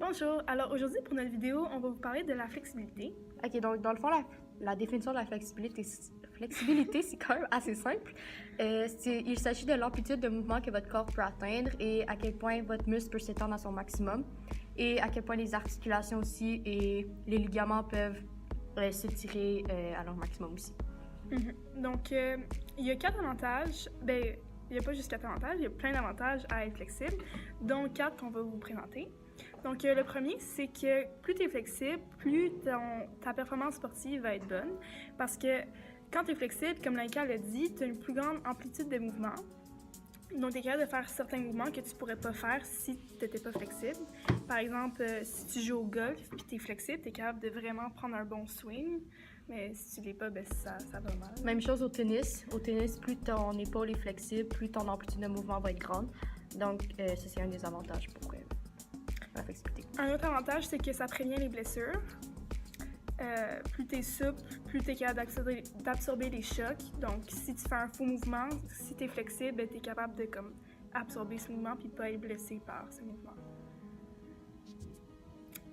Bonjour, alors aujourd'hui pour notre vidéo, on va vous parler de la flexibilité. OK, donc dans le fond, la définition de la flexibilité, c'est quand même assez simple. Il s'agit de l'amplitude de mouvement que votre corps peut atteindre et à quel point votre muscle peut s'étendre à son maximum et à quel point les articulations aussi et les ligaments peuvent s'étirer à leur maximum aussi. Donc, il y a 4 avantages. Ben, il n'y a pas juste 4 avantages, il y a plein d'avantages à être flexible, dont 4 qu'on va vous présenter. Donc, le premier, c'est que plus tu es flexible, plus ta performance sportive va être bonne. Parce que quand tu es flexible, comme Laïka l'a dit, tu as une plus grande amplitude de mouvement. Donc, tu es capable de faire certains mouvements que tu ne pourrais pas faire si tu n'étais pas flexible. Par exemple, si tu joues au golf et tu es flexible, tu es capable de vraiment prendre un bon swing. Mais si tu ne l'es pas, ben ça va mal. Même chose au tennis. Au tennis, plus ton épaule est flexible, plus ton amplitude de mouvement va être grande. Donc, ça, c'est un des avantages pour la flexibilité. Un autre avantage, c'est que ça prévient les blessures. Plus tu es souple, plus tu es capable d'absorber les chocs. Donc, si tu fais un faux mouvement, si tu es flexible, tu es capable de absorber ce mouvement puis pas être blessé par ce mouvement.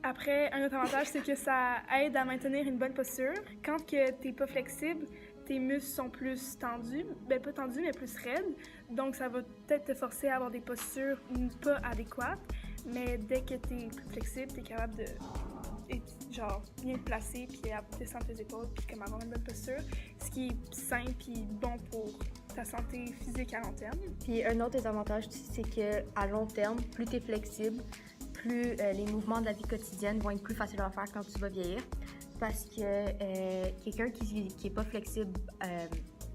Après, un autre avantage, c'est que ça aide à maintenir une bonne posture. Quand tu n'es pas flexible, tes muscles sont plus tendus, ben pas tendus, mais plus raides. Donc, ça va peut-être te forcer à avoir des postures pas adéquates. Mais dès que tu es plus flexible, tu es capable de bien te placer, puis descendre tes épaules, puis comme avoir une bonne posture, ce qui est sain puis bon pour ta santé physique à long terme. Puis un autre des avantages, c'est qu'à long terme, plus tu es flexible, plus les mouvements de la vie quotidienne vont être plus faciles à faire quand tu vas vieillir. Parce que quelqu'un qui est pas flexible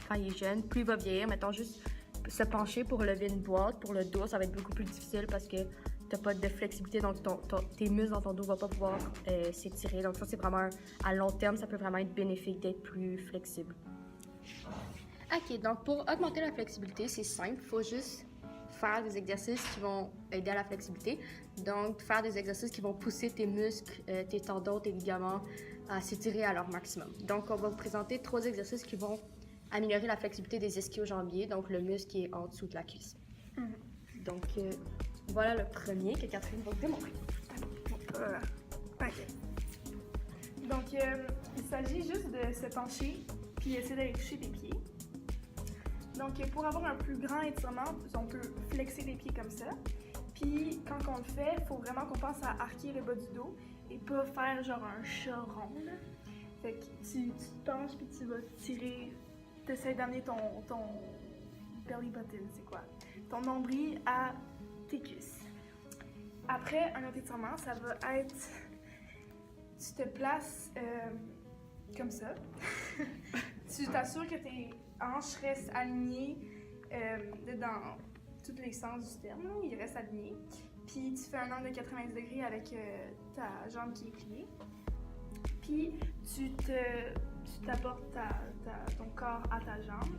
quand il est jeune, plus il va vieillir, mettons juste se pencher pour lever une boîte, pour le dos, ça va être beaucoup plus difficile parce que tu n'as pas de flexibilité, donc tes muscles dans ton dos ne vont pas pouvoir s'étirer. Donc ça, c'est vraiment, à long terme, ça peut vraiment être bénéfique d'être plus flexible. OK, donc pour augmenter la flexibilité, c'est simple, il faut juste faire des exercices qui vont aider à la flexibilité. Donc, faire des exercices qui vont pousser tes muscles, tes tendons, tes ligaments à s'étirer à leur maximum. Donc, on va vous présenter 3 exercices qui vont améliorer la flexibilité des ischio-jambiers, donc le muscle qui est en dessous de la cuisse. Donc, voilà le premier que Catherine va vous démontrer. OK. Donc, il s'agit juste de se pencher puis essayer d'aller toucher les pieds. Donc, pour avoir un plus grand étirement, on peut flexer les pieds comme ça. Puis, quand on le fait, il faut vraiment qu'on pense à arquer le bas du dos et pas faire genre un chat rond. Là. Fait que tu te penches puis tu vas tirer, tu essaies d'amener ton belly button, c'est quoi? Ton nombril à tes cuisses. Après, un autre étirement, ça va être, tu te places comme ça. Tu t'assures que tes hanches restent alignées dans tous les sens du terme, là, ils restent alignés. Puis tu fais un angle de 90 degrés avec ta jambe qui est pliée. Puis tu t'apportes ton corps à ta jambe,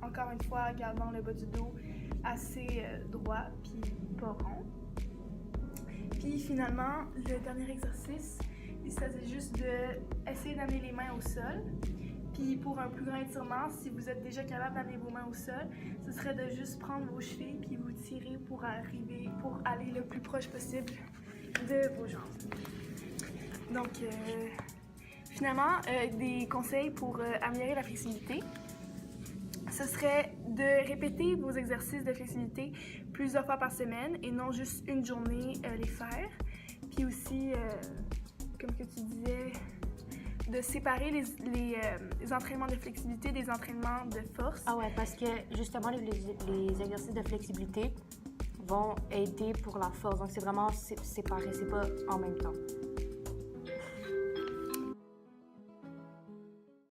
encore une fois gardant le bas du dos assez droit puis pas rond. Puis finalement, le dernier exercice, il s'agit juste d'essayer d'amener les mains au sol. Puis pour un plus grand étirement, si vous êtes déjà capable d'amener vos mains au sol, ce serait de juste prendre vos chevilles puis vous tirer pour aller le plus proche possible de vos jambes. Donc finalement, des conseils pour améliorer la flexibilité, ce serait de répéter vos exercices de flexibilité plusieurs fois par semaine et non juste une journée les faire. Puis aussi, comme que tu disais, de séparer les entraînements de flexibilité des entraînements de force. Ah ouais, parce que justement, les exercices de flexibilité vont aider pour la force. Donc, c'est vraiment séparé, c'est pas en même temps.